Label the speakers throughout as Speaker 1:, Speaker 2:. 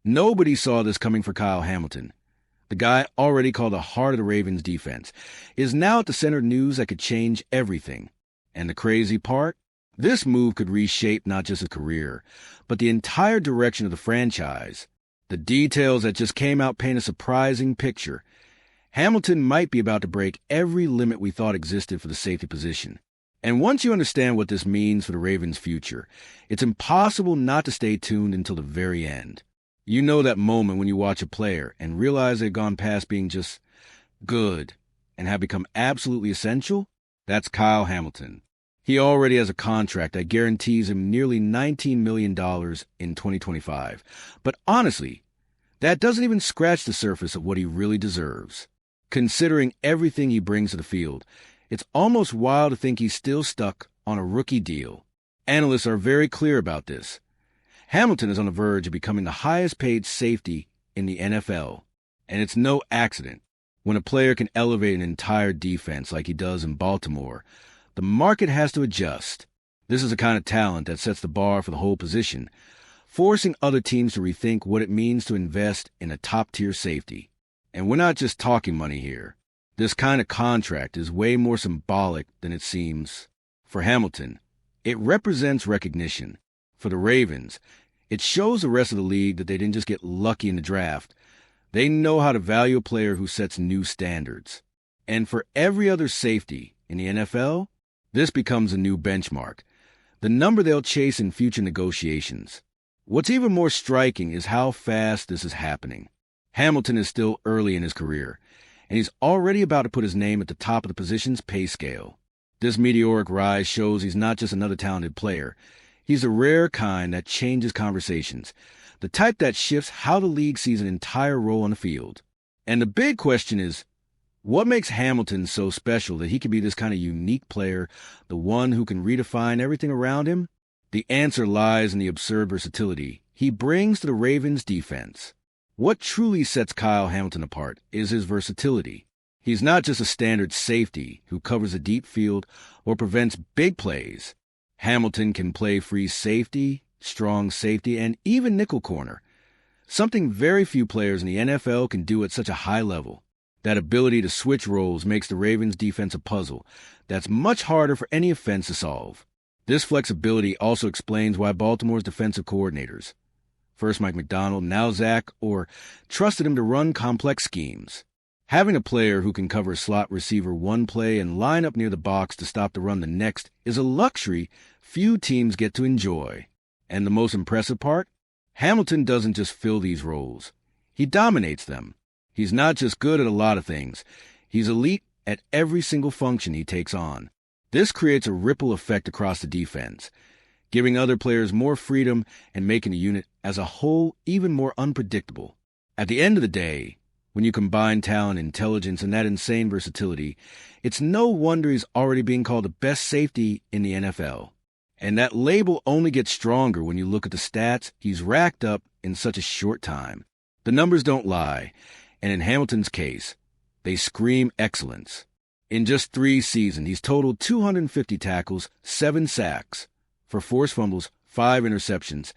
Speaker 1: Nobody saw this coming for Kyle Hamilton. The guy, already called the heart of the Ravens defense, is now at the center of news that could change everything. And the crazy part? This move could reshape not just his career, but the entire direction of the franchise. The details that just came out paint a surprising picture. Hamilton might be about to break every limit we thought existed for the safety position. And once you understand what this means for the Ravens' future, it's impossible not to stay tuned until the very end. You know that moment when you watch a player and realize they've gone past being just good and have become absolutely essential? That's Kyle Hamilton. He already has a contract that guarantees him nearly $19 million in 2025. But honestly, that doesn't even scratch the surface of what he really deserves. Considering everything he brings to the field, it's almost wild to think he's still stuck on a rookie deal. Analysts are very clear about this. Hamilton is on the verge of becoming the highest-paid safety in the NFL, and it's no accident. When a player can elevate an entire defense like he does in Baltimore, the market has to adjust. This is the kind of talent that sets the bar for the whole position, forcing other teams to rethink what it means to invest in a top-tier safety. And we're not just talking money here. This kind of contract is way more symbolic than it seems. For Hamilton, it represents recognition. For the Ravens, it shows the rest of the league that they didn't just get lucky in the draft. They know how to value a player who sets new standards. And for every other safety in the NFL, this becomes a new benchmark, the number they'll chase in future negotiations. What's even more striking is how fast this is happening. Hamilton is still early in his career, and he's already about to put his name at the top of the position's pay scale. This meteoric rise shows he's not just another talented player. He's a rare kind that changes conversations, the type that shifts how the league sees an entire role on the field. And the big question is, what makes Hamilton so special that he can be this kind of unique player, the one who can redefine everything around him? The answer lies in the absurd versatility he brings to the Ravens' defense. What truly sets Kyle Hamilton apart is his versatility. He's not just a standard safety who covers a deep field or prevents big plays. Hamilton can play free safety, strong safety, and even nickel corner, something very few players in the NFL can do at such a high level. That ability to switch roles makes the Ravens' defense a puzzle that's much harder for any offense to solve. This flexibility also explains why Baltimore's defensive coordinators, first Mike Macdonald, now Zach Orr, trusted him to run complex schemes. Having a player who can cover a slot receiver one play and line up near the box to stop the run the next is a luxury few teams get to enjoy. And the most impressive part? Hamilton doesn't just fill these roles. He dominates them. He's not just good at a lot of things. He's elite at every single function he takes on. This creates a ripple effect across the defense, giving other players more freedom and making the unit as a whole even more unpredictable. At the end of the day, when you combine talent, intelligence, and that insane versatility, it's no wonder he's already being called the best safety in the NFL. And that label only gets stronger when you look at the stats he's racked up in such a short time. The numbers don't lie, and in Hamilton's case, they scream excellence. In just 3 seasons, he's totaled 250 tackles, 7 sacks, for forced fumbles, 5 interceptions,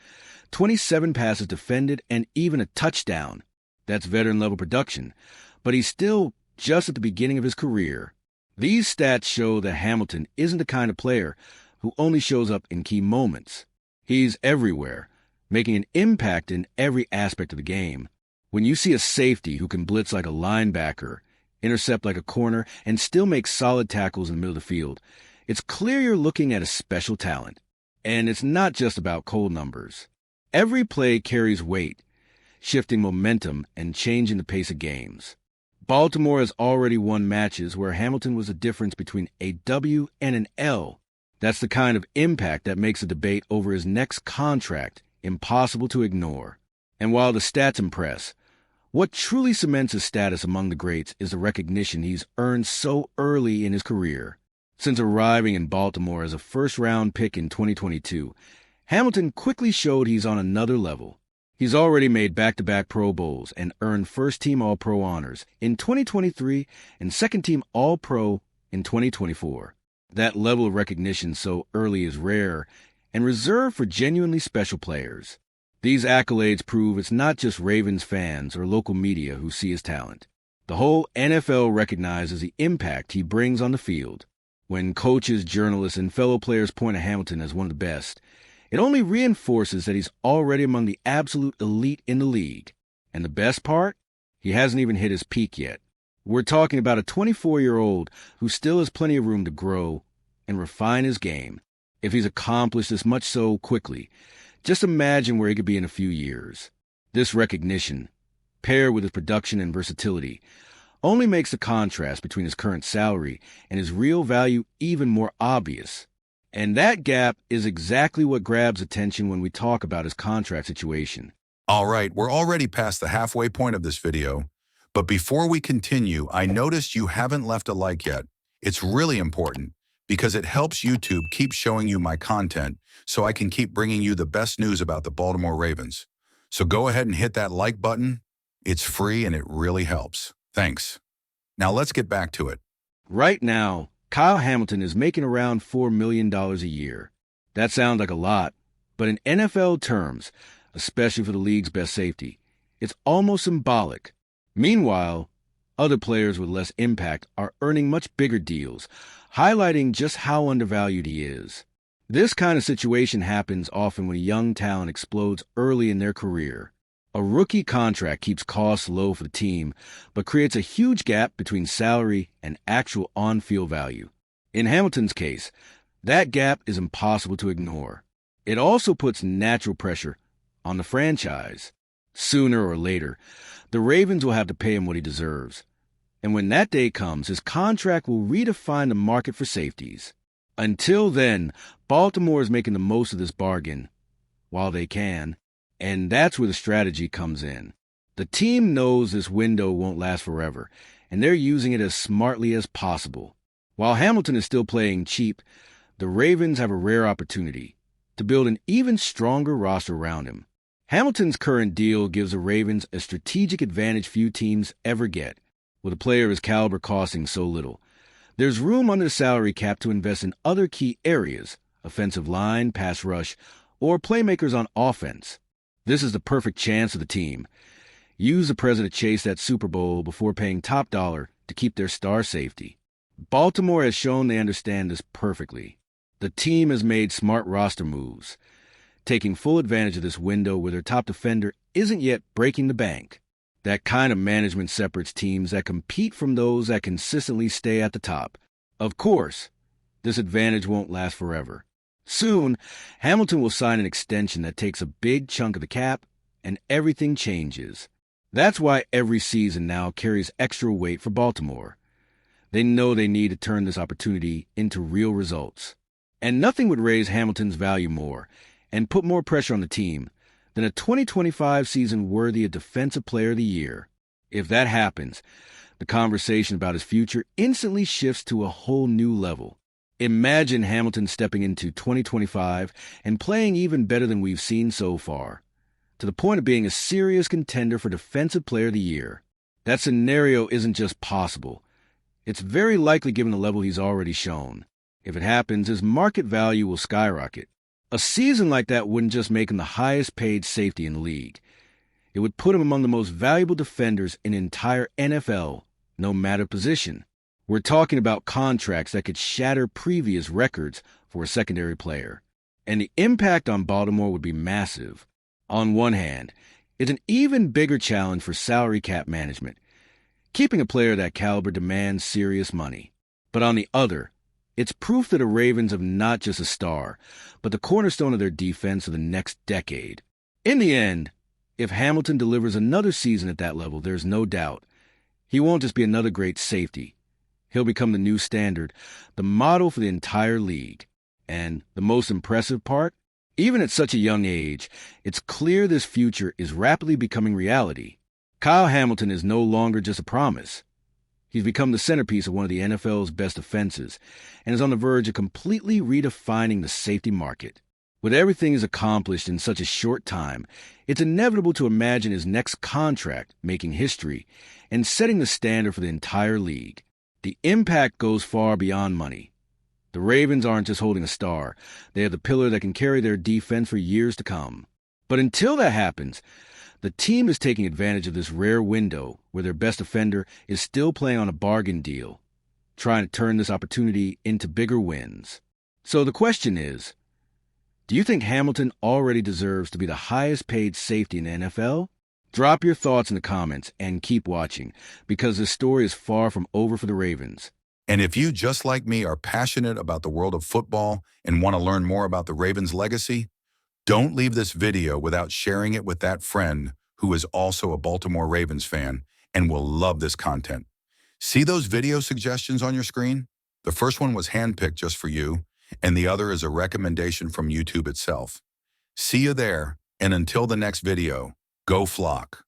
Speaker 1: 27 passes defended, and even a touchdown. That's veteran-level production, but he's still just at the beginning of his career. These stats show that Hamilton isn't the kind of player who only shows up in key moments. He's everywhere, making an impact in every aspect of the game. When you see a safety who can blitz like a linebacker, intercept like a corner, and still make solid tackles in the middle of the field, it's clear you're looking at a special talent. And it's not just about cold numbers. Every play carries weight, shifting momentum and changing the pace of games. Baltimore has already won matches where Hamilton was the difference between a W and an L. That's the kind of impact that makes the debate over his next contract impossible to ignore. And while the stats impress, what truly cements his status among the greats is the recognition he's earned so early in his career. Since arriving in Baltimore as a first-round pick in 2022, Hamilton quickly showed he's on another level. He's already made back-to-back Pro Bowls and earned first-team All-Pro honors in 2023 and second-team All-Pro in 2024. That level of recognition so early is rare and reserved for genuinely special players. These accolades prove it's not just Ravens fans or local media who see his talent. The whole NFL recognizes the impact he brings on the field. When coaches, journalists, and fellow players point to Hamilton as one of the best, it only reinforces that he's already among the absolute elite in the league. And the best part? He hasn't even hit his peak yet. We're talking about a 24-year-old who still has plenty of room to grow and refine his game. If he's accomplished this much so quickly, just imagine where he could be in a few years. This recognition, paired with his production and versatility, only makes the contrast between his current salary and his real value even more obvious. And that gap is exactly what grabs attention when we talk about his contract situation.
Speaker 2: All right, we're already past the halfway point of this video, but before we continue, I noticed you haven't left a like yet. It's really important because it helps YouTube keep showing you my content so I can keep bringing you the best news about the Baltimore Ravens. So go ahead and hit that like button. It's free and it really helps. Thanks. Now let's get back to it.
Speaker 1: Right now, Kyle Hamilton is making around $4 million a year. That sounds like a lot, but in NFL terms, especially for the league's best safety, it's almost symbolic. Meanwhile, other players with less impact are earning much bigger deals, highlighting just how undervalued he is. This kind of situation happens often when a young talent explodes early in their career. A rookie contract keeps costs low for the team, but creates a huge gap between salary and actual on-field value. In Hamilton's case, that gap is impossible to ignore. It also puts natural pressure on the franchise. Sooner or later, the Ravens will have to pay him what he deserves. And when that day comes, his contract will redefine the market for safeties. Until then, Baltimore is making the most of this bargain while they can. And that's where the strategy comes in. The team knows this window won't last forever, and they're using it as smartly as possible. While Hamilton is still playing cheap, the Ravens have a rare opportunity to build an even stronger roster around him. Hamilton's current deal gives the Ravens a strategic advantage few teams ever get, with a player of his caliber costing so little. There's room under the salary cap to invest in other key areas, offensive line, pass rush, or playmakers on offense. This is the perfect chance of the team. Use the present to chase that Super Bowl before paying top dollar to keep their star safety. Baltimore has shown they understand this perfectly. The team has made smart roster moves, taking full advantage of this window where their top defender isn't yet breaking the bank. That kind of management separates teams that compete from those that consistently stay at the top. Of course, this advantage won't last forever. Soon, Hamilton will sign an extension that takes a big chunk of the cap, and everything changes. That's why every season now carries extra weight for Baltimore. They know they need to turn this opportunity into real results. And nothing would raise Hamilton's value more and put more pressure on the team than a 2025 season worthy of Defensive Player of the Year. If that happens, the conversation about his future instantly shifts to a whole new level. Imagine Hamilton stepping into 2025 and playing even better than we've seen so far, to the point of being a serious contender for Defensive Player of the Year. That scenario isn't just possible. It's very likely given the level he's already shown. If it happens, his market value will skyrocket. A season like that wouldn't just make him the highest paid safety in the league. It would put him among the most valuable defenders in the entire NFL, no matter position. We're talking about contracts that could shatter previous records for a secondary player. And the impact on Baltimore would be massive. On one hand, it's an even bigger challenge for salary cap management. Keeping a player of that caliber demands serious money. But on the other, it's proof that the Ravens have not just a star, but the cornerstone of their defense for the next decade. In the end, if Hamilton delivers another season at that level, there's no doubt he won't just be another great safety. He'll become the new standard, the model for the entire league. And the most impressive part? Even at such a young age, it's clear this future is rapidly becoming reality. Kyle Hamilton is no longer just a promise. He's become the centerpiece of one of the NFL's best defenses and is on the verge of completely redefining the safety market. With everything he's accomplished in such a short time, it's inevitable to imagine his next contract making history and setting the standard for the entire league. The impact goes far beyond money. The Ravens aren't just holding a star. They are the pillar that can carry their defense for years to come. But until that happens, the team is taking advantage of this rare window where their best offender is still playing on a bargain deal, trying to turn this opportunity into bigger wins. So the question is, do you think Hamilton already deserves to be the highest paid safety in the NFL? Drop your thoughts in the comments and keep watching, because this story is far from over for the Ravens.
Speaker 2: And if you, just like me, are passionate about the world of football and want to learn more about the Ravens' legacy, don't leave this video without sharing it with that friend who is also a Baltimore Ravens fan and will love this content. See those video suggestions on your screen? The first one was handpicked just for you, and the other is a recommendation from YouTube itself. See you there, and until the next video, go Flock.